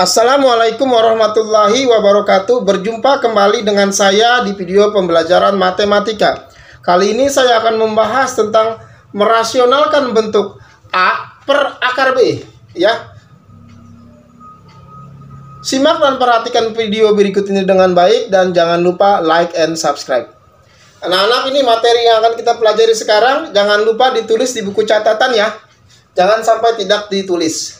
Assalamualaikum warahmatullahi wabarakatuh. Berjumpa kembali dengan saya di video pembelajaran matematika. Kali ini saya akan membahas tentang merasionalkan bentuk A per akar B, ya. Simak dan perhatikan video berikut ini dengan baik dan jangan lupa like and subscribe. Anak-anak, ini materi yang akan kita pelajari sekarang. Jangan lupa ditulis di buku catatan ya. Jangan sampai tidak ditulis.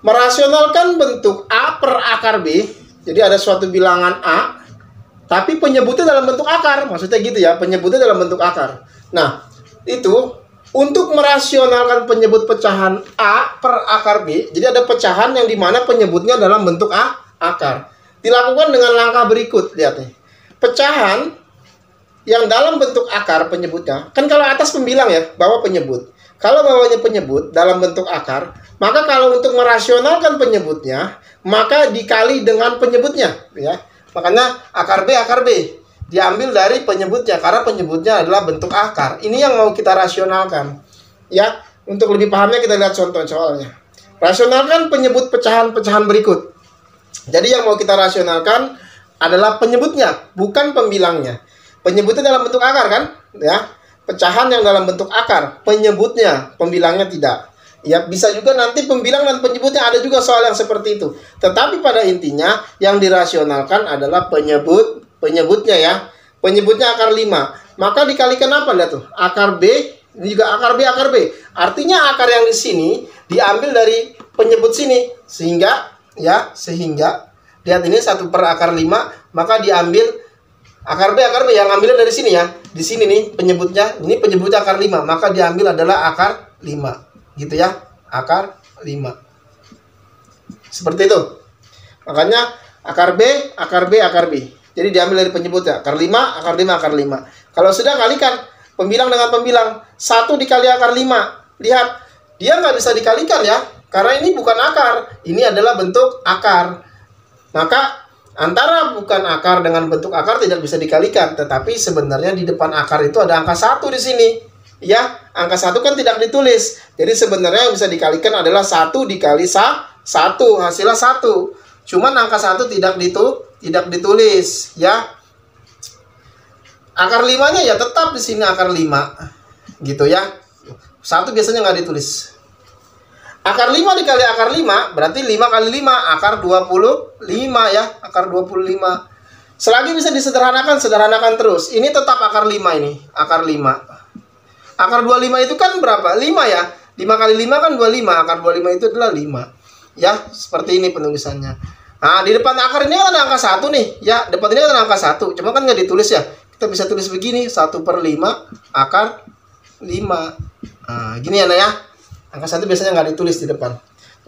Merasionalkan bentuk A per akar B. Jadi ada suatu bilangan A, tapi penyebutnya dalam bentuk akar. Maksudnya gitu ya, penyebutnya dalam bentuk akar. Nah, itu untuk merasionalkan penyebut pecahan A per akar B. Jadi ada pecahan yang dimana penyebutnya dalam bentuk akar. Dilakukan dengan langkah berikut. Lihat nih. Pecahan yang dalam bentuk akar penyebutnya. Kan kalau atas pembilang ya, bawah penyebut. Kalau bawahnya penyebut dalam bentuk akar, maka kalau untuk merasionalkan penyebutnya, maka dikali dengan penyebutnya, ya. Makanya akar B diambil dari penyebutnya karena penyebutnya adalah bentuk akar. Ini yang mau kita rasionalkan, ya. Untuk lebih pahamnya kita lihat contoh soalnya. Rasionalkan penyebut pecahan-pecahan berikut. Jadi yang mau kita rasionalkan adalah penyebutnya, bukan pembilangnya. Penyebutnya dalam bentuk akar kan, ya. Pecahan yang dalam bentuk akar, penyebutnya, pembilangnya tidak. Ya, bisa juga nanti pembilang dan penyebutnya ada juga soal yang seperti itu. Tetapi pada intinya yang dirasionalkan adalah penyebutnya ya. Penyebutnya akar 5. Maka dikalikan apa? Lihat tuh. Akar B, ini juga akar B. Artinya akar yang di sini diambil dari penyebut sini. Sehingga lihat ini 1 per akar 5, maka diambil akar B yang ambilnya dari sini ya. Di sini nih penyebutnya, ini penyebutnya akar 5, maka diambil adalah akar 5. Gitu ya, akar 5. Seperti itu. Makanya akar B. Jadi diambil dari penyebutnya, akar 5, akar 5, akar 5. Kalau sudah kalikan pembilang dengan pembilang, 1 dikali akar 5. Lihat, dia nggak bisa dikalikan ya, karena ini bukan akar, ini adalah bentuk akar. Maka antara bukan akar dengan bentuk akar tidak bisa dikalikan, tetapi sebenarnya di depan akar itu ada angka 1 di sini. Ya, angka 1 kan tidak ditulis. Jadi sebenarnya yang bisa dikalikan adalah 1 dikali 1, hasilnya 1. Cuman angka 1 tidak ditulis, ya. Akar 5-nya ya tetap di sini akar 5. Gitu ya. 1 biasanya nggak ditulis. Akar 5 dikali akar 5 berarti 5 kali 5 akar 25 ya, akar 25. Selagi bisa disederhanakan, sederhanakan terus. Ini tetap akar 5 ini, akar 5. Akar 25 itu kan berapa? 5 ya. 5 kali 5 kan 25. Akar 25 itu adalah 5. Ya, seperti ini penulisannya. Nah, di depan akar ini kan ada angka 1 nih. Ya, depan ini ada angka 1. Cuma kan nggak ditulis ya. Kita bisa tulis begini. 1 per 5 akar 5. Nah, gini ya, Nah ya. Angka 1 biasanya nggak ditulis di depan.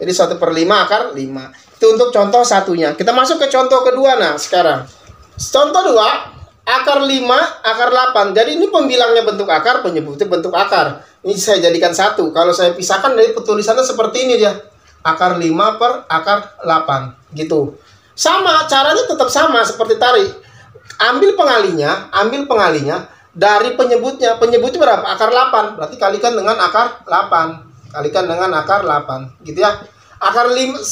Jadi 1 per 5 akar 5. Itu untuk contoh satunya. Kita masuk ke contoh kedua. Nah, sekarang. Contoh 2. Akar 5, akar 8. Jadi ini pembilangnya bentuk akar, penyebutnya bentuk akar. Ini saya jadikan 1. Kalau saya pisahkan dari penulisannya seperti ini dia. Akar 5 per akar 8. Gitu. Sama, caranya tetap sama seperti tadi. Ambil pengalinya dari penyebutnya. Penyebutnya berapa? Akar 8. Berarti kalikan dengan akar 8. Kalikan dengan akar 8. Gitu ya. Akar 1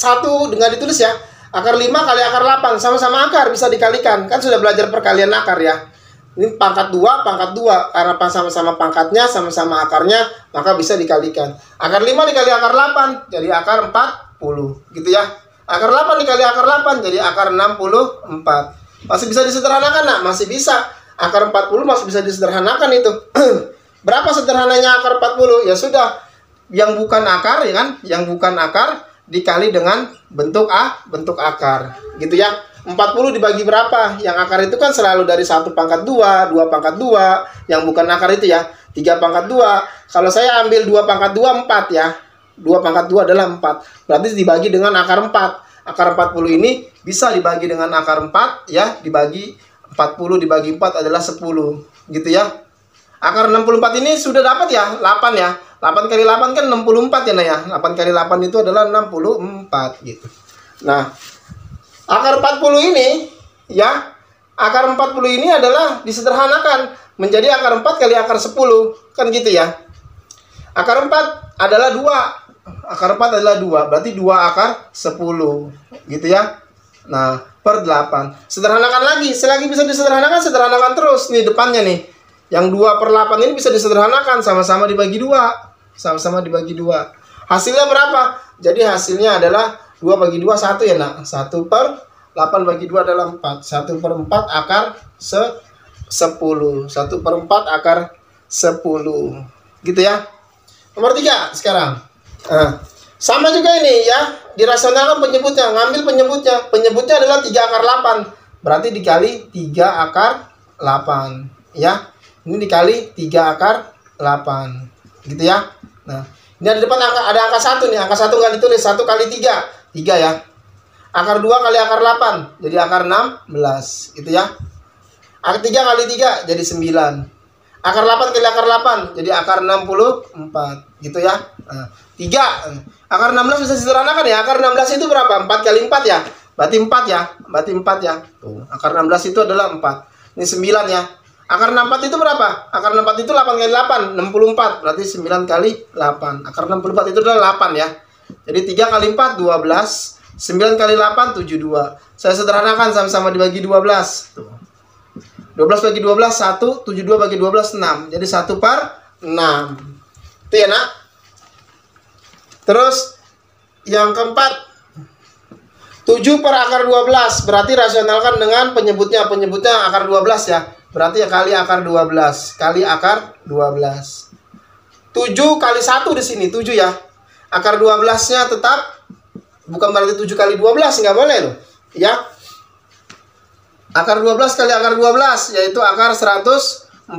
nggak ditulis ya. Akar 5 kali akar 8, sama-sama akar, bisa dikalikan. Kan sudah belajar perkalian akar ya. Ini pangkat 2. Karena sama-sama pangkatnya, sama-sama akarnya, maka bisa dikalikan. Akar 5 dikali akar 8, jadi akar 40. Gitu ya. Akar 8 dikali akar 8, jadi akar 64. Masih bisa disederhanakan, Nak? Masih bisa. Akar 40 masih bisa disederhanakan itu. Berapa sederhananya akar 40? Ya sudah. Yang bukan akar, ya kan? Yang bukan akar dikali dengan bentuk akar, gitu ya. 40 dibagi berapa? Yang akar itu kan selalu dari 1 pangkat 2, 2 pangkat 2, yang bukan akar itu ya, 3 pangkat 2. Kalau saya ambil 2 pangkat 2, 4 ya. 2 pangkat 2 adalah 4. Berarti dibagi dengan akar 4. Akar 40 ini bisa dibagi dengan akar 4 ya, dibagi 40 dibagi 4 adalah 10, gitu ya. Akar 64 ini sudah dapat ya, 8 ya. 8 kali 8 kan 64 ya, Nah ya. 8 kali 8 itu adalah 64 gitu. Nah, akar 40 ini ya, akar 40 ini adalah disederhanakan menjadi akar 4 kali akar 10. Kan gitu ya. Akar 4 adalah 2. Akar 4 adalah 2. Berarti 2 akar 10. Gitu ya. Nah, per 8. Sederhanakan lagi. Selagi bisa disederhanakan, sederhanakan terus. Nih depannya nih. Yang 2 per 8 ini bisa disederhanakan. Sama-sama dibagi 2. Sama-sama dibagi 2. Hasilnya berapa? Jadi hasilnya adalah 2 bagi 2, 1 ya nak. 1 per 8 bagi 2 adalah 4. 1 per 4 akar 10. 1 per 4 akar 10. Gitu ya. Nomor 3 sekarang. Nah, sama juga ini ya, dirasionalkan penyebutnya, ngambil penyebutnya. Penyebutnya adalah 3 akar 8. Berarti dikali 3 akar 8 ya. Ini dikali 3 akar 8. Gitu ya. Nah, ini ada depan ada angka 1 nih. Angka 1 nggak ditulis. 1 kali 3. 3 ya. Akar 2 kali akar 8. Jadi akar 16. Gitu ya. Akar 3 kali 3 jadi 9. Akar 8 kali akar 8 jadi akar 64. Gitu ya. Nah, 3. Akar 16 bisa disederhanakan ya. Akar 16 itu berapa? 4 kali 4 ya. Berarti 4 ya. Berarti 4 ya. Tuh, akar 16 itu adalah 4. Ini 9 ya. Akar 64 itu berapa? Akar 64 itu 8 kali 8, 64. Berarti 9 kali 8. Akar 64 itu adalah 8 ya. Jadi 3 kali 4 12. 9 kali 8 72. Saya sederhanakan sama-sama dibagi 12. Tuh. 12 bagi 12 1, 72 bagi 12 6. Jadi 1 per 6. Itu ya nak. Terus yang keempat 7 per akar 12. Berarti rasionalkan dengan penyebutnya. Penyebutnya akar 12 ya. Berarti ya kali akar 12. Kali akar 12. 7 kali 1 di sini 7 ya. Akar 12-nya tetap bukan berarti 7 kali 12, nggak boleh loh. Ya. Akar 12 kali akar 12 yaitu akar 144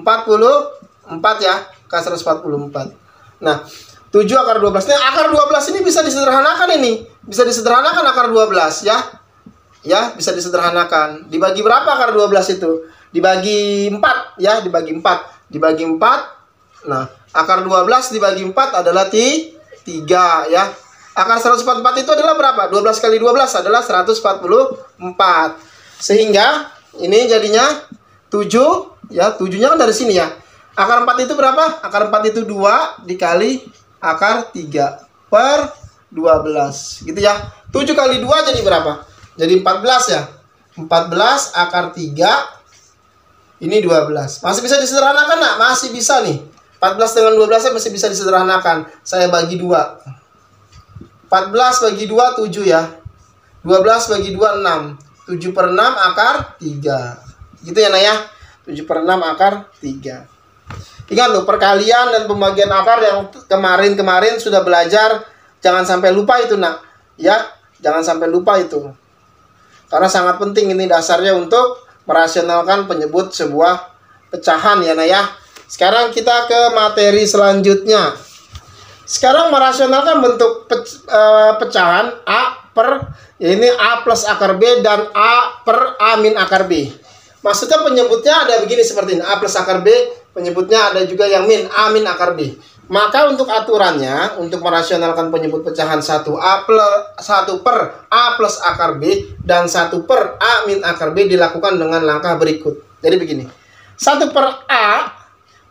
ya. Akar 144. Nah, 7 akar 12. Nah, akar 12 ini bisa disederhanakan ini. Bisa disederhanakan akar 12 ya. Ya, bisa disederhanakan. Dibagi berapa akar 12 itu? Dibagi 4 ya, dibagi 4. Dibagi 4. Nah, akar 12 dibagi 4 adalah 3 ya. Akar 144 itu adalah berapa? 12 kali 12 adalah 144. Sehingga ini jadinya 7 ya, 7-nya kan dari sini ya. Akar 4 itu berapa? Akar 4 itu 2 dikali akar 3 per 12 gitu ya. 7 kali 2 jadi berapa? Jadi 14 ya. 14 akar 3 ini 12. Masih bisa disederhanakan nak? Masih bisa nih. 14 dengan 12 masih bisa disederhanakan. Saya bagi 2. 14 bagi 2 7 ya. 12 bagi 2 6. 7 per 6 akar 3. Gitu ya nak ya. 7 per 6 akar 3. Ingat loh, perkalian dan pembagian akar yang kemarin sudah belajar. Jangan sampai lupa itu nak. Ya, jangan sampai lupa itu. Karena sangat penting ini dasarnya untuk merasionalkan penyebut sebuah pecahan ya nak ya. Sekarang kita ke materi selanjutnya. Sekarang merasionalkan bentuk pecahan A per, ya ini A plus akar B dan A per A min akar B. Maksudnya penyebutnya ada begini seperti ini. A plus akar B, penyebutnya ada juga yang min, A min akar B. Maka untuk aturannya, untuk merasionalkan penyebut pecahan 1 per A plus akar B dan 1 per A min akar B dilakukan dengan langkah berikut. Jadi begini. 1 per A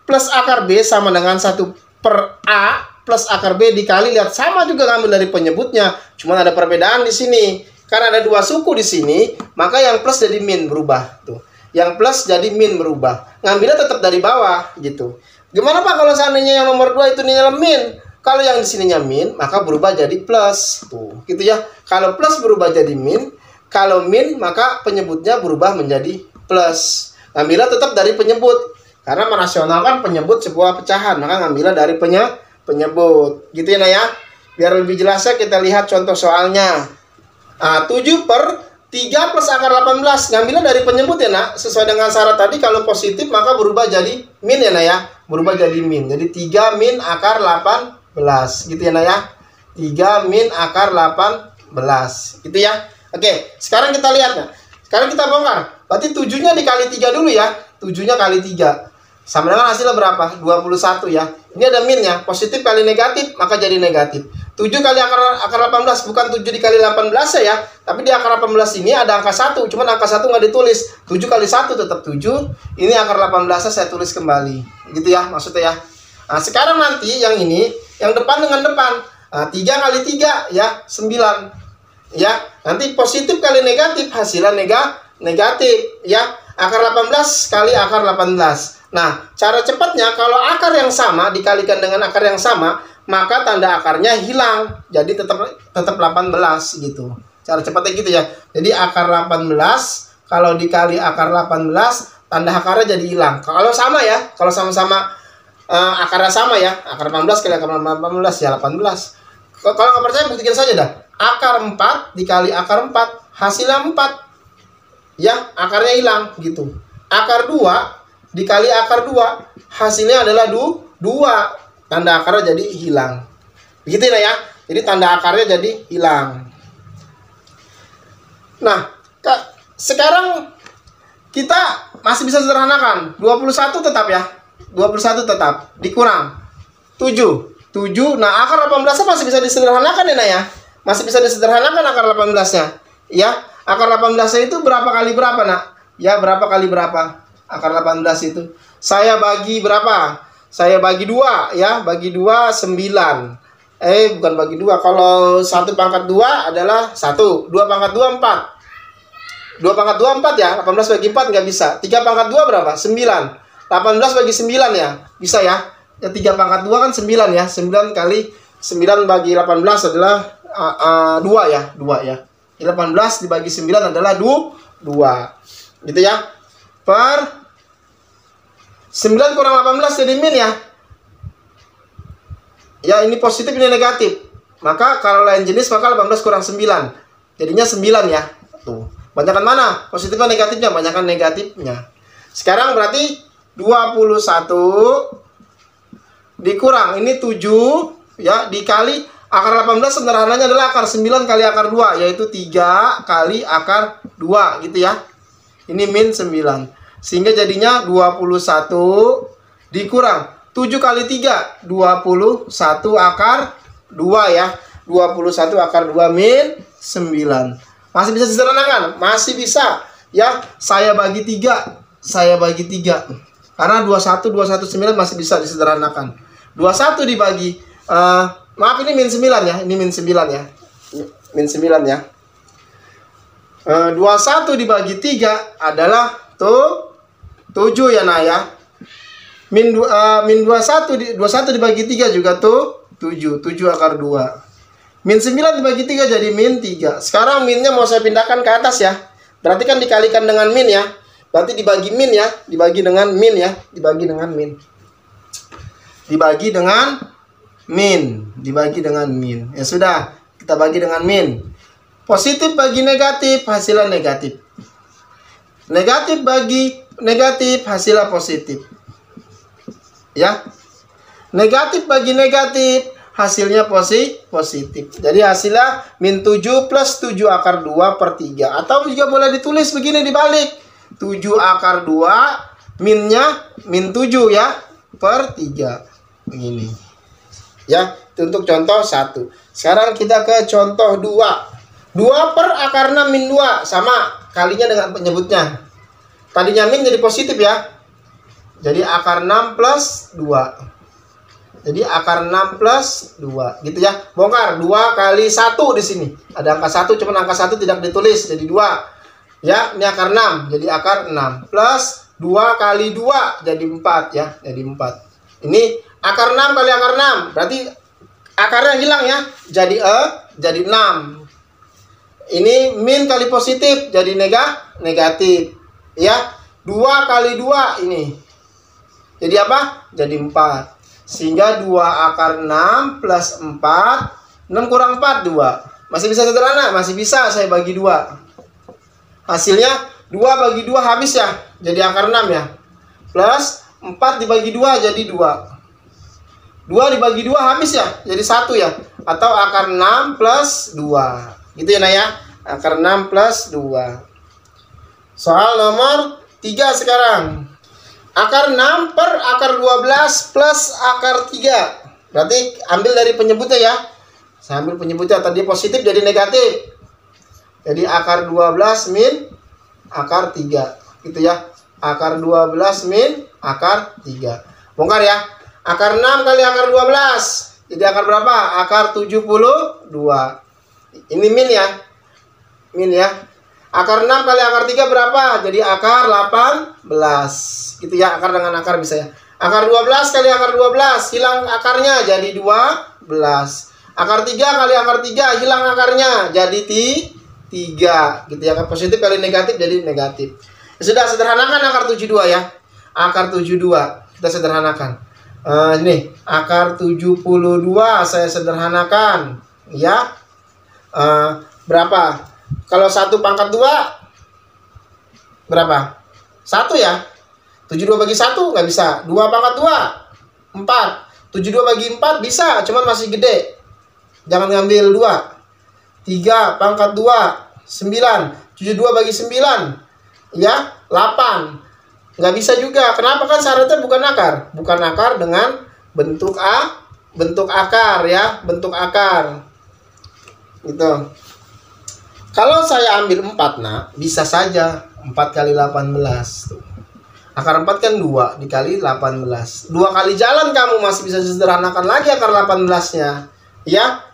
plus akar B sama dengan 1 per A plus akar B dikali, lihat sama juga ngambil dari penyebutnya, cuman ada perbedaan di sini. Karena ada 2 suku di sini, maka yang plus jadi min berubah tuh. Yang plus jadi min berubah. Ngambilnya tetap dari bawah gitu. Gimana Pak kalau seandainya yang nomor 2 itu nilai min? Kalau yang di sininya min, maka berubah jadi plus tuh. Gitu ya. Kalau plus berubah jadi min, kalau min maka penyebutnya berubah menjadi plus. Ngambilnya tetap dari penyebut. Karena merasionalkan penyebut sebuah pecahan, maka ngambilnya dari penyebut. Gitu ya, ya. Biar lebih jelasnya kita lihat contoh soalnya. 7 per 3 plus akar 18. Ngambilnya dari penyebut ya, nak. Sesuai dengan syarat tadi, kalau positif maka berubah jadi min ya, nak ya. Berubah jadi min. Jadi 3 min akar 18. Gitu ya, nak ya. 3 min akar 18. Gitu ya. Oke, sekarang kita lihat, nah. Sekarang kita bongkar. Berarti 7-nya dikali 3 dulu ya. 7-nya kali 3. Sama dengan hasilnya berapa? 21 ya. Ini ada minnya. Positif kali negatif, maka jadi negatif. 7 kali akar 18. Bukan 7 dikali 18 ya. Tapi di akar 18 ini ada angka 1. Cuman angka 1 nggak ditulis. 7 kali 1 tetap 7. Ini akar 18-nya saya tulis kembali. Gitu ya maksudnya ya. Nah sekarang nanti yang ini, yang depan dengan depan. 3 kali 3 ya 9. Ya, nanti positif kali negatif hasilnya negatif ya. Akar 18 kali akar 18. Nah, cara cepatnya kalau akar yang sama dikalikan dengan akar yang sama, maka tanda akarnya hilang. Jadi tetap 18 gitu. Cara cepatnya gitu ya. Jadi akar 18 kalau dikali akar 18, tanda akarnya jadi hilang. Kalau sama ya, kalau sama-sama akarnya sama ya, akar 18 kali akar 18 ya 18. Kalau nggak percaya buktikan saja dah. Akar 4 dikali akar 4 hasilnya 4. Ya, akarnya hilang gitu. Akar 2 dikali akar 2 hasilnya adalah 2. Tanda akarnya jadi hilang. Begitu ya. Jadi tanda akarnya jadi hilang. Nah, sekarang kita masih bisa sederhanakan. 21 tetap ya. 21 tetap dikurang 7. Nah, akar 18-nya masih bisa disederhanakan ya, Nah ya. Masih bisa disederhanakan akar 18-nya. Ya, akar 18-nya itu berapa kali berapa, Nak? Ya, berapa kali berapa? Akar 18 itu. Saya bagi berapa? Saya bagi 2 ya, bagi 2 9. Bukan bagi 2. Kalau 1 pangkat 2 adalah 1. 2 pangkat 2 4. 2 pangkat 2 4 ya. 18 bagi 4 nggak bisa. 3 pangkat 2 berapa? 9. 18 bagi 9 ya. Bisa ya. Ya 3 pangkat 2 kan 9 ya. 9 kali 9 bagi 18 adalah 2 ya. 2 ya. 18 dibagi 9 adalah 2. Gitu ya. Per 9 kurang 18 jadi min ya. Ya, ini positif, ini negatif. Maka kalau lain jenis maka 18 kurang 9. Jadinya 9 ya. Tuh. Banyakan mana? Positifnya negatifnya? Banyakan negatifnya. Sekarang berarti 21 dikurang ini 7 ya, dikali akar 18 sederhananya adalah akar 9 kali akar 2, yaitu 3 kali akar 2 gitu ya. Ini min 9. Sehingga jadinya 21 dikurang 7 kali 3, 21 akar 2 ya. 21 akar 2 min 9. Masih bisa disederhanakan? Masih bisa ya. Saya bagi 3. Karena 21 9 masih bisa disederhanakan. 21 dibagi maaf, ini min 9 ya. Ini min 9 ya. Min 9 ya. 21 dibagi 3 adalah 7 ya, Nah ya. Min 21 dibagi 3 juga 7 akar 2. Min 9 dibagi 3 jadi min 3. Sekarang minnya mau saya pindahkan ke atas ya. Berarti kan dikalikan dengan min ya. Berarti dibagi min ya. Dibagi dengan min ya. Dibagi dengan min. Ya sudah, kita bagi dengan min. Positif bagi negatif, hasilnya negatif. Negatif bagi negatif, hasilnya positif. Ya. Negatif bagi negatif, hasilnya positif. Jadi hasilnya min 7 plus 7 akar 2 per 3. Atau juga boleh ditulis begini dibalik. 7 akar 2 minnya min 7 ya per 3. Begini. Ya, itu untuk contoh 1. Sekarang kita ke contoh 2. 2 per akar 6 min 2 sama kalinya dengan penyebutnya. Tadinya min jadi positif ya. Jadi akar 6 plus 2. Jadi akar 6 plus 2 gitu ya. Bongkar 2 kali 1 di sini. Ada angka 1 cuman angka 1 tidak ditulis jadi 2. Ya, ini akar 6. Jadi akar 6 plus 2 kali 2 jadi 4 ya. Jadi 4. Ini akar 6 kali akar 6. Berarti akarnya hilang ya. Jadi 6. Ini min kali positif jadi negatif. Ya. 2 kali 2 ini. Jadi apa? Jadi 4. Sehingga 2 akar 6 plus 4. 6 kurang 4 2. Masih bisa sederhana? Masih bisa saya bagi 2. Hasilnya 2 bagi 2 habis ya. Jadi akar 6 ya. Plus 4 dibagi 2 jadi 2. 2 dibagi 2 habis ya. Jadi 1 ya. Atau akar 6 plus 2. Gitu ya, Nah ya. Akar 6 plus 2. Soal nomor 3 sekarang. Akar 6 per akar 12 plus akar 3. Berarti ambil dari penyebutnya ya. Saya ambil penyebutnya. Tadi positif jadi negatif. Jadi akar 12 min akar 3. Gitu ya. Akar 12 min akar 3. Bongkar ya. Akar 6 kali akar 12. Jadi akar berapa? Akar 72. Ini min ya. Min ya. Akar 6 kali akar 3 berapa? Jadi akar 18. Gitu ya, akar dengan akar bisa ya. Akar 12 kali akar 12, hilang akarnya jadi 12. Akar 3 kali akar 3, hilang akarnya jadi 3. Gitu ya, akar positif kali negatif jadi negatif. Ya, sudah, sederhanakan akar 72 ya. Akar 72 kita sederhanakan. Ini akar 72 saya sederhanakan ya. Berapa? Kalau 1 pangkat 2 berapa? 1 ya. 72 bagi 1 nggak bisa. 2 pangkat 2 4. 72 bagi 4 bisa, cuman masih gede. Jangan ngambil 2. 3 pangkat 2 9. 72 bagi 9 ya 8. Nggak bisa juga. Kenapa? Kan syaratnya bukan akar. Bukan akar dengan bentuk akar ya. Bentuk akar. Gitu. Kalau saya ambil 4, nah, bisa saja 4 kali 18. Tuh. Akar 4 kan 2 dikali 18. 2 kali jalan kamu masih bisa disederhanakan lagi akar 18-nya. Ya.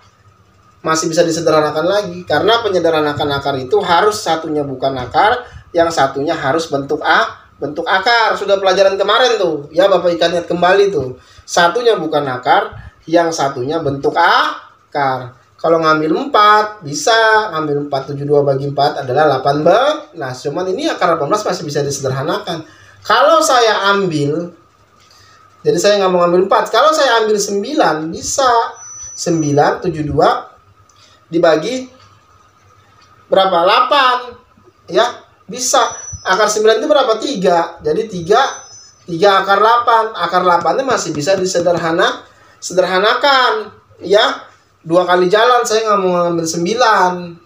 Masih bisa disederhanakan lagi. Karena penyederhanakan akar itu harus satunya bukan akar, yang satunya harus bentuk akar. Sudah pelajaran kemarin tuh. Ya, Bapak ingat kembali tuh. Satunya bukan akar, yang satunya bentuk akar. Kalau ngambil 4, bisa ngambil 4. 72 bagi 4 adalah 18. Nah, cuman ini akar 18 masih bisa disederhanakan. Kalau saya ambil, jadi saya nggak mau ngambil 4. Kalau saya ambil 9, bisa. 9, 72 dibagi berapa? 8. Ya, bisa. Akar 9 itu berapa? 3. Jadi 3 akar 8. Akar 8-nya masih bisa sederhanakan. Ya. 2 kali jalan, saya nggak mau ngambil 9.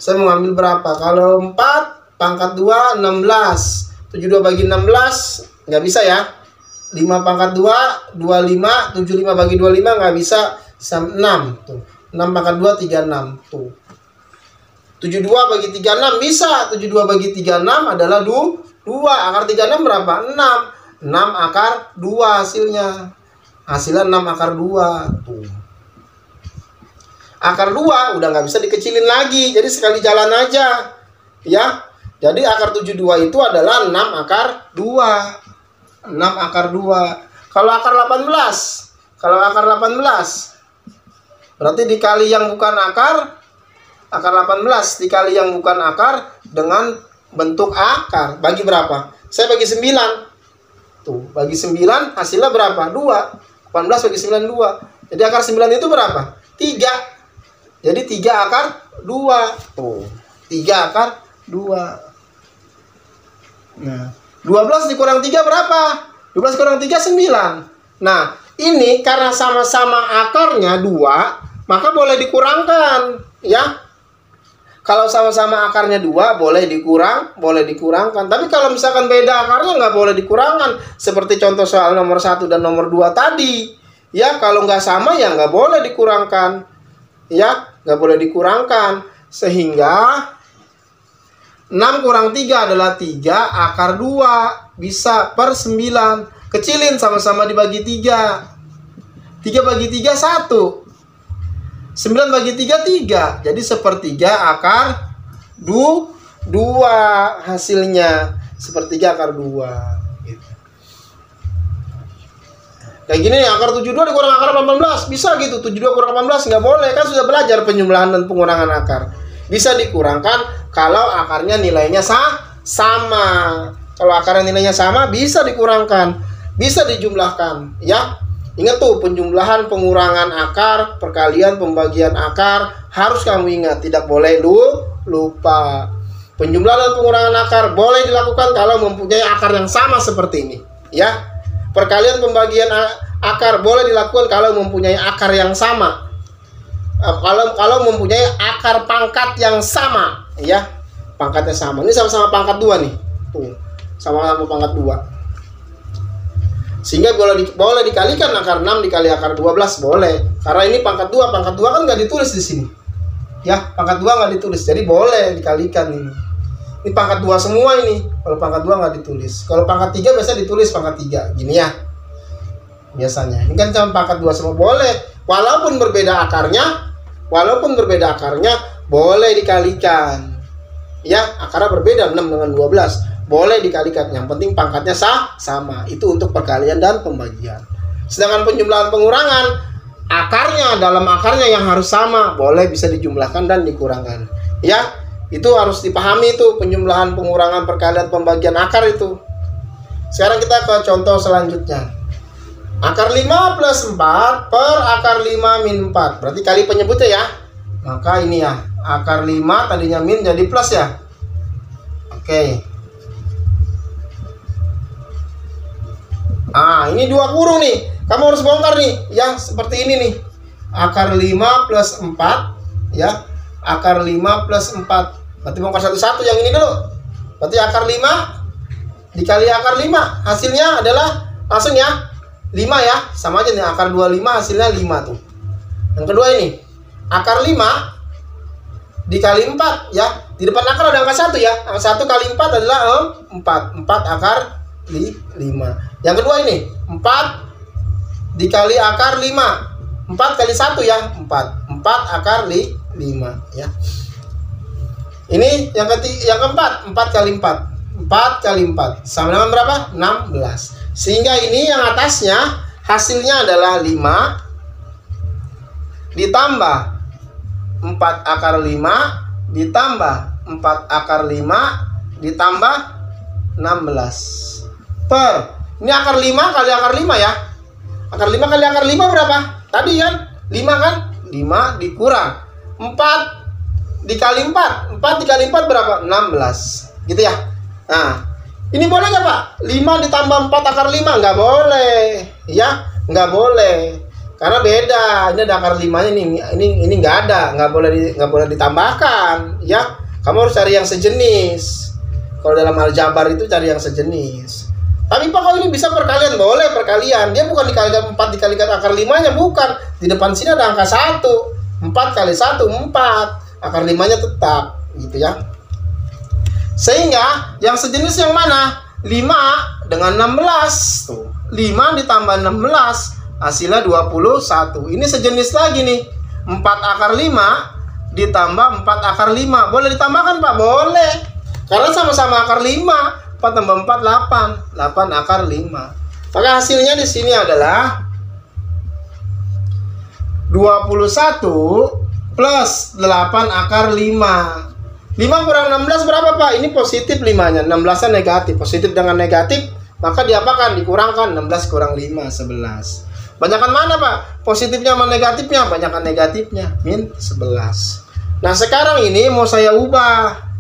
Saya mau ngambil berapa? Kalau 4 pangkat 2 16. 72 bagi 16 nggak bisa ya. 5 pangkat 2 25. 75 bagi 25 nggak bisa. 6 tuh. 6 pangkat 2 36 tuh. 72 bagi 36 bisa. 72 bagi 36 adalah 2. Akar 36 berapa? 6. 6 akar 2 hasilnya. Hasilnya 6 akar 2 tuh. Akar 2 udah nggak bisa dikecilin lagi. Jadi sekali jalan aja. Ya. Jadi akar 72 itu adalah 6 akar 2. 6 akar 2. Kalau akar 18, berarti dikali yang bukan akar 18 dikali yang bukan akar dengan bentuk akar. Bagi berapa? Saya bagi 9. Tuh, bagi 9 hasilnya berapa? 2. 18 bagi 9 2. Jadi akar 9 itu berapa? 3. Jadi 3 akar 2. Tuh, 3 akar 2. Nah, 12 dikurang 3 berapa? 12 kurang 3 9. Nah, ini karena sama-sama akarnya 2, maka boleh dikurangkan, ya. Kalau sama-sama akarnya 2, boleh dikurangkan. Tapi kalau misalkan beda akarnya, nggak boleh dikurangkan. Seperti contoh soal nomor 1 dan nomor 2 tadi. Ya, kalau nggak sama, ya nggak boleh dikurangkan. Ya, nggak boleh dikurangkan. Sehingga 6 kurang 3 adalah 3 akar 2. Bisa per 9. Kecilin sama-sama dibagi 3. 3 bagi 3 1. 9 bagi 3 3. Jadi sepertiga akar 2 hasilnya. Sepertiga akar 2 gitu. Kayak gini nih, akar 72 dikurang akar 18. Bisa gitu, 72 kurang 18 nggak boleh. Kan sudah belajar penjumlahan dan pengurangan akar. Bisa dikurangkan kalau akarnya nilainya sama. Kalau akarnya nilainya sama, bisa dikurangkan. Bisa dijumlahkan, ya. Ingat tuh, penjumlahan, pengurangan akar, perkalian, pembagian akar, harus kamu ingat, tidak boleh lupa. Penjumlahan dan pengurangan akar boleh dilakukan kalau mempunyai akar yang sama seperti ini, ya. Perkalian, pembagian akar boleh dilakukan kalau mempunyai akar yang sama. Kalau mempunyai akar pangkat yang sama, ya. Pangkatnya sama. Ini sama-sama pangkat 2 nih. Tuh, sama-sama pangkat 2. Sehingga boleh dikalikan akar 6 dikali akar 12 boleh. Karena ini pangkat 2. Pangkat 2 kan nggak ditulis di sini. Ya, pangkat 2 nggak ditulis. Jadi boleh dikalikan ini. Ini pangkat 2 semua ini. Kalau pangkat 2 nggak ditulis. Kalau pangkat 3 biasa ditulis pangkat 3. Gini ya. biasanya. Ini kan cuma pangkat 2 semua, boleh. Walaupun berbeda akarnya, boleh dikalikan. Ya, akarnya berbeda 6 dengan 12. Boleh dikalikan. Yang penting pangkatnya sama. Itu untuk perkalian dan pembagian. Sedangkan penjumlahan pengurangan, dalam akarnya yang harus sama, boleh bisa dijumlahkan dan dikurangkan. Ya, itu harus dipahami itu penjumlahan, pengurangan, perkalian, pembagian akar itu. Sekarang kita ke contoh selanjutnya. Akar 5 plus 4 per akar 5 min 4. Berarti kali penyebutnya ya. Maka ini ya, akar 5 tadinya min jadi plus ya. Oke. Ini 2 kurung nih. Kamu harus bongkar nih. Ya, seperti ini nih. Akar 5 plus 4. Ya. Akar 5 plus 4. Berarti bongkar satu-satu yang ini dulu. Berarti akar 5 dikali akar 5. Hasilnya adalah langsung ya 5 ya. Sama aja nih, akar 25 hasilnya 5 tuh. Yang kedua ini. Akar 5 dikali 4 ya. Di depan akar ada angka 1 ya. Angka 1 kali 4 adalah 4. 4 akar 5. Yang kedua ini 4 dikali akar 5. 4 kali 1 ya 4. 4 akar 5 ya. Ini yang keempat, 4 kali 4. 4 kali 4 sama dengan berapa? 16. Sehingga ini yang atasnya hasilnya adalah 5 ditambah 4 akar 5 ditambah 4 akar 5 ditambah 16 per, ini akar 5 kali akar 5 ya. Akar 5 kali akar 5 berapa? Tadi kan 5 kan? 5 dikurang 4 dikali 4. 4 dikali 4 berapa? 16 gitu ya. Nah, ini boleh nggak Pak? 5 ditambah 4 akar 5? Nggak boleh ya, nggak boleh. Karena beda, ini ada akar 5-nya nih, ini nggak ada, nggak boleh ditambahkan ya. Kamu harus cari yang sejenis. Kalau dalam aljabar itu cari yang sejenis. Tapi Pak, kalau ini bisa perkalian, boleh perkalian. Dia bukan dikalikan 4 dikalikan akar 5-nya, bukan. Di depan sini ada angka 1. 4 kali 1 4. Akar 5-nya tetap gitu ya. Sehingga yang sejenis yang mana? 5 dengan 16 tuh. 5 ditambah 16 hasilnya 21. Ini sejenis lagi nih. 4 akar 5 ditambah 4 akar 5. Boleh ditambahkan Pak? Boleh. Karena sama-sama akar 5. 4 tambah 4 8. 8 akar 5. Maka hasilnya di sini adalah 21 plus 8 akar 5. 5 kurang 16 berapa Pak? Ini positif 5-nya, 16-nya negatif. Positif dengan negatif, maka diapakan? Dikurangkan. 16 kurang 5, 11. Banyakan mana Pak? Positifnya sama negatifnya? Banyakan negatifnya, min 11. Nah sekarang ini mau saya ubah.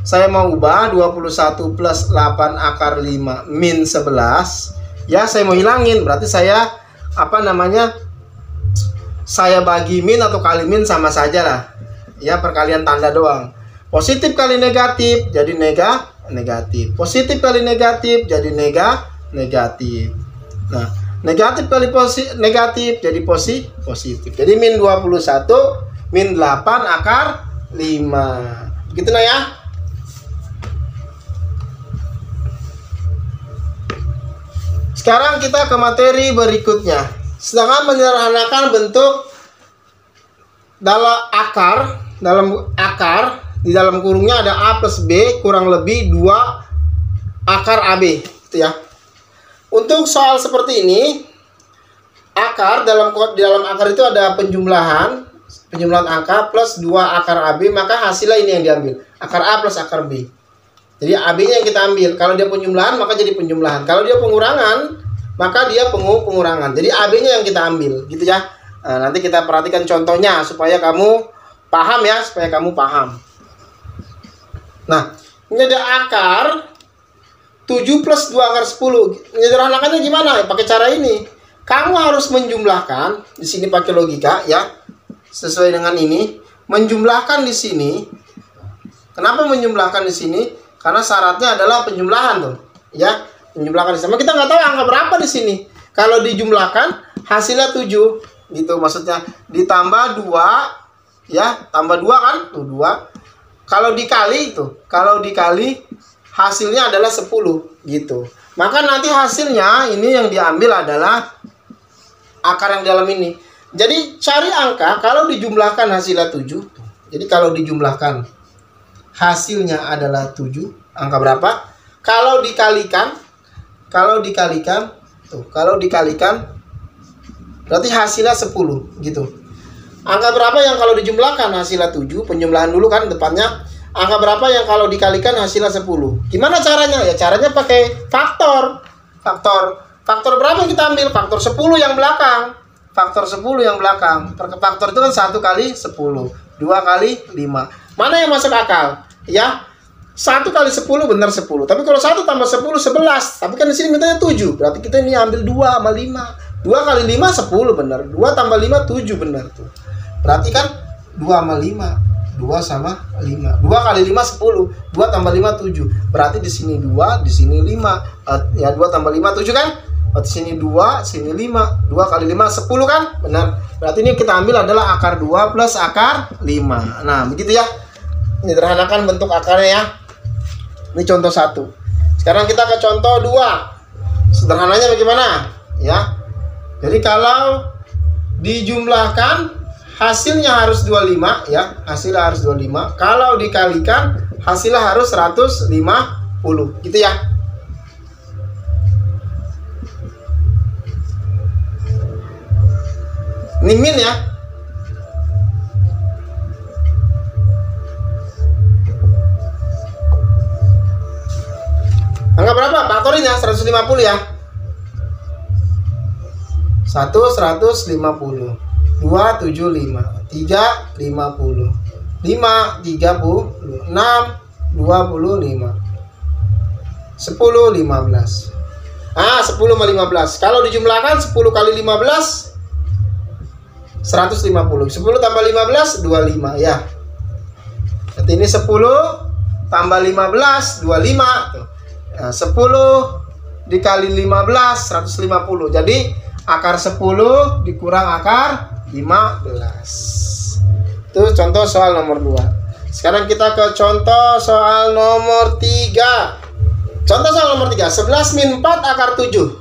Saya mau ubah 21 plus 8 akar 5 min 11. Ya saya mau hilangin, berarti saya saya bagi min atau kali min sama saja lah. Ya perkalian tanda doang. Positif kali negatif jadi negatif. Positif kali negatif jadi negatif. Nah, negatif kali negatif jadi positif. Jadi min 21 min 8 akar 5. Begitu nah ya. Sekarang kita ke materi berikutnya. Sedangkan menyederhanakan bentuk dalam akar di dalam kurungnya ada A plus B kurang lebih 2 akar AB gitu ya. Untuk soal seperti ini, akar di dalam akar itu ada penjumlahan angka plus 2 akar AB, maka hasilnya ini yang diambil. Akar A plus akar B. Jadi AB-nya yang kita ambil. Kalau dia penjumlahan maka jadi penjumlahan. Kalau dia pengurangan maka dia pengurangan. Jadi AB-nya yang kita ambil gitu ya. Nah, nanti kita perhatikan contohnya supaya kamu paham ya, Nah, ini ada akar 7 plus 2 akar 10. Menyederhanakannya gimana? Pakai cara ini. Kamu harus menjumlahkan, di sini pakai logika ya. Sesuai dengan ini, menjumlahkan di sini. Kenapa menjumlahkan di sini? Karena syaratnya adalah penjumlahan tuh, ya. Menjumlahkan di sini. Kita nggak tahu angka berapa di sini. Kalau dijumlahkan hasilnya 7 gitu maksudnya. Ditambah 2 ya, tambah 2 kan? Tuh 2. Kalau dikali hasilnya adalah 10 gitu. Maka nanti hasilnya ini yang diambil adalah akar yang di dalam ini. Jadi cari angka kalau dijumlahkan hasilnya 7. Jadi kalau dijumlahkan hasilnya adalah 7. Angka berapa? Kalau dikalikan berarti hasilnya 10 gitu. Angka berapa yang kalau dijumlahkan hasilnya 7? Penjumlahan dulu kan depannya. Angka berapa yang kalau dikalikan hasilnya 10? Gimana caranya? Ya caranya pakai faktor. Faktor berapa yang kita ambil? Faktor 10 yang belakang. Faktor 10 yang belakang. Faktor itu kan 1 kali 10, 2 kali 5. Mana yang masuk akal? Ya, 1 kali 10 benar 10. Tapi kalau 1 tambah 10 11. Tapi kan di sini mintanya 7. Berarti kita ini ambil 2 sama 5. 2 kali 5 10 benar. 2 tambah 5 7 benar tuh. Berarti kan 2 sama 5. 2 sama 5. 2 kali 5 10. 2 tambah 5 7. Berarti di sini 2, di sini 5. Ya 2 tambah 5 7 kan? Berarti sini 2, sini 5. 2 kali 5 10 kan? Benar. Berarti ini kita ambil adalah akar 2 plus akar 5. Nah, begitu ya. Ini sederhanakan bentuk akarnya ya. Ini contoh 1. Sekarang kita ke contoh 2. Sederhananya bagaimana? Ya. Jadi kalau dijumlahkan hasilnya harus 25 ya. Hasilnya harus 25. Kalau dikalikan hasilnya harus 150. Gitu ya. Ini min ya. Angka berapa? Faktorin ya, 150 ya. 1 150. 2 75. 3 50. 5 30. 6 25. 10 15. 10 sama 15. Kalau dijumlahkan 10 kali 15 150. 10 tambah 15 25 ya. Berarti ini 10 tambah 15 25 tuh. Nah, 10 dikali 15 150. Jadi akar 10 dikurang akar 15. Itu contoh soal nomor 2. Sekarang kita ke contoh soal nomor 3. Contoh soal nomor 3, 11 min 4 akar 7.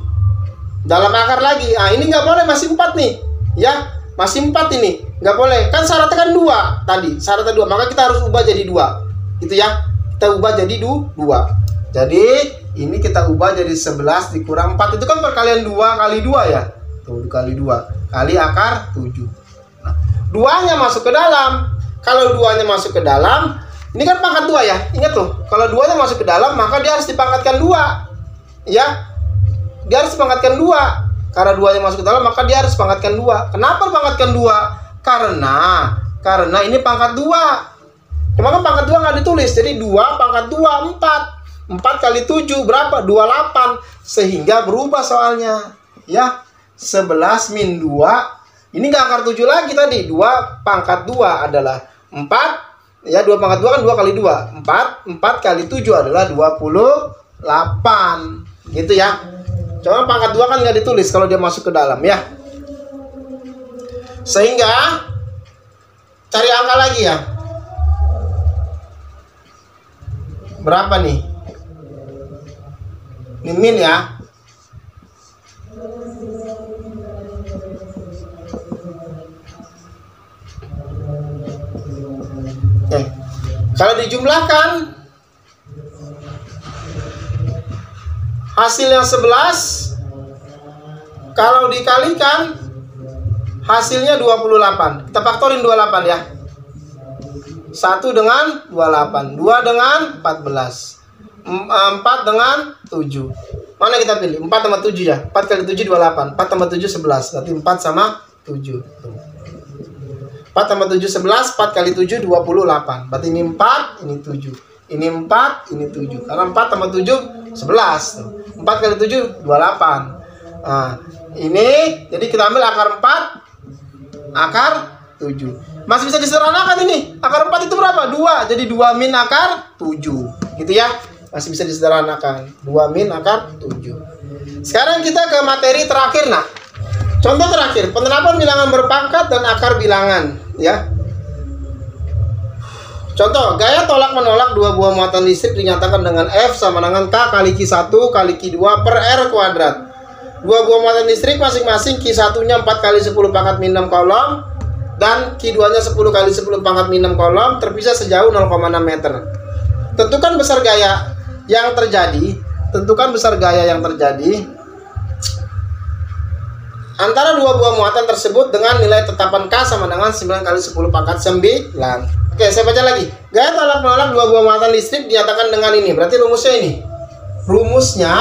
Dalam akar lagi. Ini nggak boleh, masih 4 nih. Ya, masih 4 ini. Nggak boleh. Kan syaratnya kan 2 tadi. Syaratnya 2. Maka kita harus ubah jadi 2. Gitu ya. Kita ubah jadi 2. Jadi, ini kita ubah jadi 11 dikurang 4. Itu kan perkalian 2 kali 2 ya. Tuh, kali 2. Kali akar 7. Nah, 2-nya masuk ke dalam. Kalau 2-nya masuk ke dalam, ini kan pangkat 2 ya. Ingat tuh, kalau 2-nya masuk ke dalam, maka dia harus dipangkatkan 2. Ya. Dia harus dipangkatkan 2. Karena 2-nya masuk ke dalam, maka dia harus pangkatkan 2. Kenapa pangkatkan 2? Karena ini pangkat 2. Cuma kan pangkat 2 nggak ditulis. Jadi 2 pangkat 2, 4. 4 kali 7 berapa? 28. Sehingga berubah soalnya. Ya, 11 min 2. Ini nggak akar 7 lagi tadi. 2 pangkat 2 adalah 4. Ya, 2 pangkat 2 kan 2 kali 2. 4 kali 7 adalah 28. Gitu ya. Cuma pangkat 2 kan nggak ditulis kalau dia masuk ke dalam ya. Sehingga cari angka lagi ya. Berapa nih? Ini min ya. Kalau dijumlahkan hasilnya 11, kalau dikalikan hasilnya 28. Kita faktorin 28 ya. 1 dengan 28, 2 dengan 14, 4 dengan 7. Mana kita pilih? 4 sama 7 ya. 4 kali 7 28, 4 tambah 7 11. Berarti 4 sama 7. 4 tambah 7 11, 4 kali 7 28. Berarti ini 4, ini 7. Ini 4, ini 7. Karena 4 tambah 7 11. 4 kali 7 28. Nah, ini jadi kita ambil akar 4, akar 7. Masih bisa disederhanakan ini. Akar 4 itu berapa? 2. Jadi 2 min akar 7. Gitu ya. Masih bisa disederhanakan. 2 min akar 7. Sekarang kita ke materi terakhir. Nah, contoh terakhir, penerapan bilangan berpangkat dan akar bilangan, ya. Contoh, gaya tolak menolak dua buah muatan listrik dinyatakan dengan F sama dengan K kali Q1 kali Q2 per R kuadrat. Dua buah muatan listrik masing-masing Q1-nya 4 kali 10 pangkat min 6 kolom dan Q2-nya 10 kali 10 pangkat min 6 kolom, terpisah sejauh 0,6 meter. Tentukan besar gaya yang terjadi. Tentukan besar gaya yang terjadi antara dua buah muatan tersebut dengan nilai tetapan K sama dengan 9 kali 10 pangkat 9. Oke, saya baca lagi. Gaya tolak menolak dua buah muatan listrik dinyatakan dengan ini. Berarti rumusnya ini. Rumusnya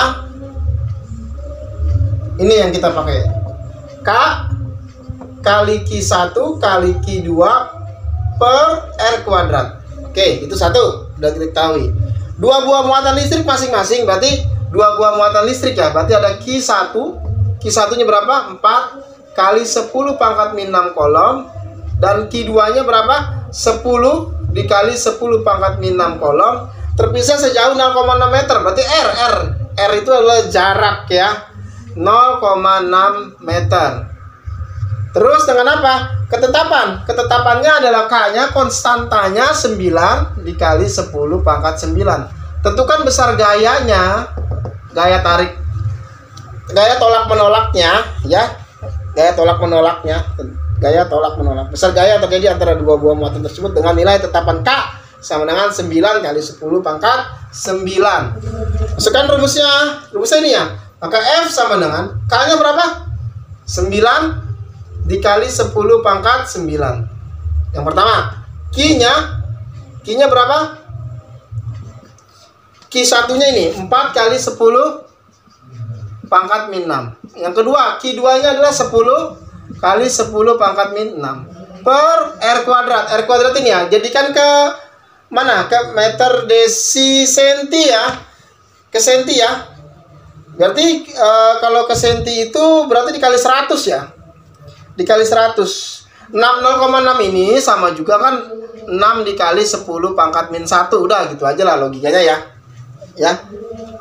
ini yang kita pakai. K kali Q1 kali Q2 per R kuadrat. Oke, itu satu. Udah kita ketahui. Dua buah muatan listrik masing-masing, berarti dua buah muatan listrik ya. Berarti ada Q1. Q1-nya berapa? 4 kali 10 pangkat min 6 kolom. Dan Q2-nya berapa? 10 dikali 10 pangkat min 6 kolom. Terpisah sejauh 0,6 meter. Berarti R itu adalah jarak ya. 0,6 meter. Terus dengan apa? Ketetapan. Ketetapannya adalah K-nya, konstantanya 9 dikali 10 pangkat 9. Tentukan besar gayanya, gaya tarik, gaya tolak menolaknya ya. Gaya tolak menolaknya, gaya tolak menolak. Besar gaya terjadi antara dua buah muatan tersebut dengan nilai tetapan K sama dengan 9 kali 10 pangkat 9. Masukkan rumusnya. Rumusnya ini ya. Maka F sama dengan K-nya berapa? 9 dikali 10 pangkat 9. Yang pertama, Q-nya berapa? Q1-nya ini 4 kali 10 pangkat min 6. Yang kedua, Q2-nya adalah 10 kali 10 pangkat min 6 per R kuadrat. R kuadrat ini ya, jadikan ke mana? Ke meter desi senti ya. Ke senti ya. Berarti kalau ke senti itu berarti dikali 100 ya. Dikali 100. 0,6 ini sama juga kan 6 dikali 10 pangkat min 1. Udah gitu aja lah logikanya ya. Ya.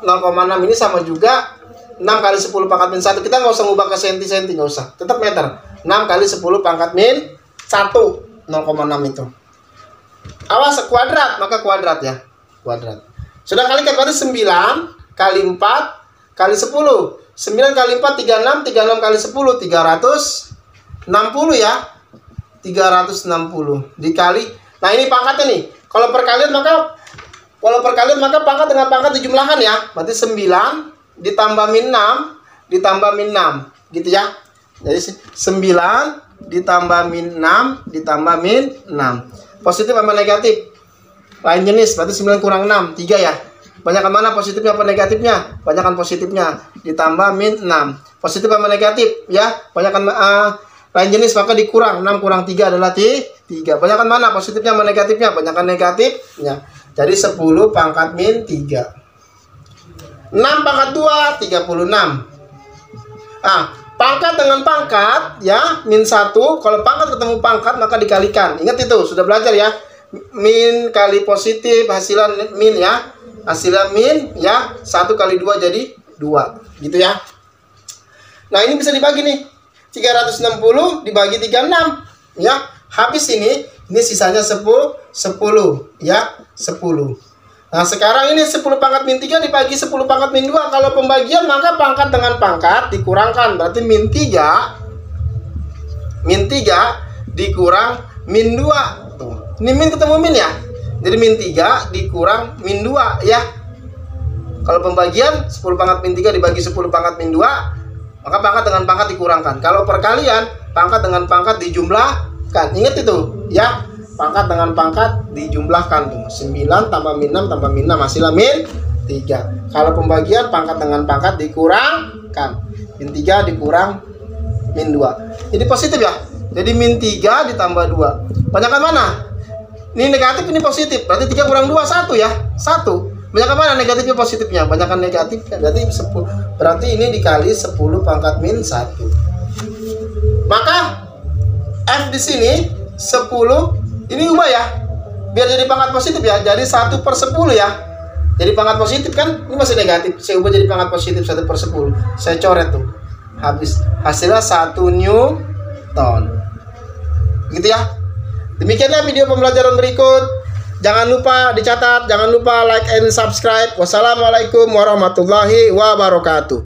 0,6 ini sama juga 6 kali 10 pangkat min 1. Kita nggak usah ngubah ke senti-senti, nggak usah. Tetap meter. 6 kali 10 pangkat min 1. 0,6 itu. Awas kuadrat, maka kuadrat ya. Kuadrat. Sudah kalikan berarti 9 kali 4 kali 10. 9 kali 4 36, 36 kali 10 360 ya. 360 dikali. Nah, ini pangkatnya nih. Kalau perkalian maka pangkat dengan pangkat dijumlahkan ya. Berarti 9 ditambah min 6 ditambah min 6 gitu ya. Jadi 9 ditambah min 6 ditambah min 6. Positif apa negatif? Lain jenis, berarti 9 kurang 6 3 ya. Banyakan mana positifnya apa negatifnya? Banyakan positifnya. Ditambah min 6. Positif apa negatif? Ya, banyakan lain jenis maka dikurang. 6 kurang 3 adalah 3. Banyakan mana positifnya apa negatifnya? Banyakan negatifnya. Jadi 10 pangkat min 3. 6 pangkat 2 36. Pangkat dengan pangkat ya, min 1. Kalau pangkat ketemu pangkat maka dikalikan. Ingat itu, sudah belajar ya. Min kali positif hasilan min ya. Hasilnya min ya, 1 kali 2 jadi 2 gitu ya. Nah, ini bisa dibagi nih. 360 dibagi 36 ya. Habis ini sisanya 10 ya, 10. Nah, sekarang ini 10 pangkat min 3 dibagi 10 pangkat min 2. Kalau pembagian maka pangkat dengan pangkat dikurangkan. Berarti min 3 dikurang min 2. Tuh. Ini min ketemu min ya. Jadi min 3 dikurang min 2 ya. Kalau pembagian 10 pangkat min 3 dibagi 10 pangkat min 2, maka pangkat dengan pangkat dikurangkan. Kalau perkalian, pangkat dengan pangkat dijumlahkan. Ingat itu ya. Pangkat dengan pangkat dijumlahkan tuh. 9 tambah min 6 tambah min 6 hasilnya min 3. Kalau pembagian pangkat dengan pangkat dikurangkan. Min 3 dikurang min 2. Jadi positif ya. Jadi min 3 ditambah 2. Banyakan mana? Ini negatif, ini positif. Berarti 3 kurang 2 1 ya. 1. Banyakan mana negatifnya positifnya? Banyakan negatif berarti 10. Berarti ini dikali 10 pangkat min 1. Maka F di sini 10. Ini ubah ya, biar jadi pangkat positif ya. Jadi 1/10 ya. Jadi pangkat positif kan, ini masih negatif. Saya ubah jadi pangkat positif 1/10. Saya coret tuh. Habis hasilnya 1 Newton. Gitu ya. Demikianlah video pembelajaran berikut. Jangan lupa dicatat, jangan lupa like and subscribe. Wassalamualaikum warahmatullahi wabarakatuh.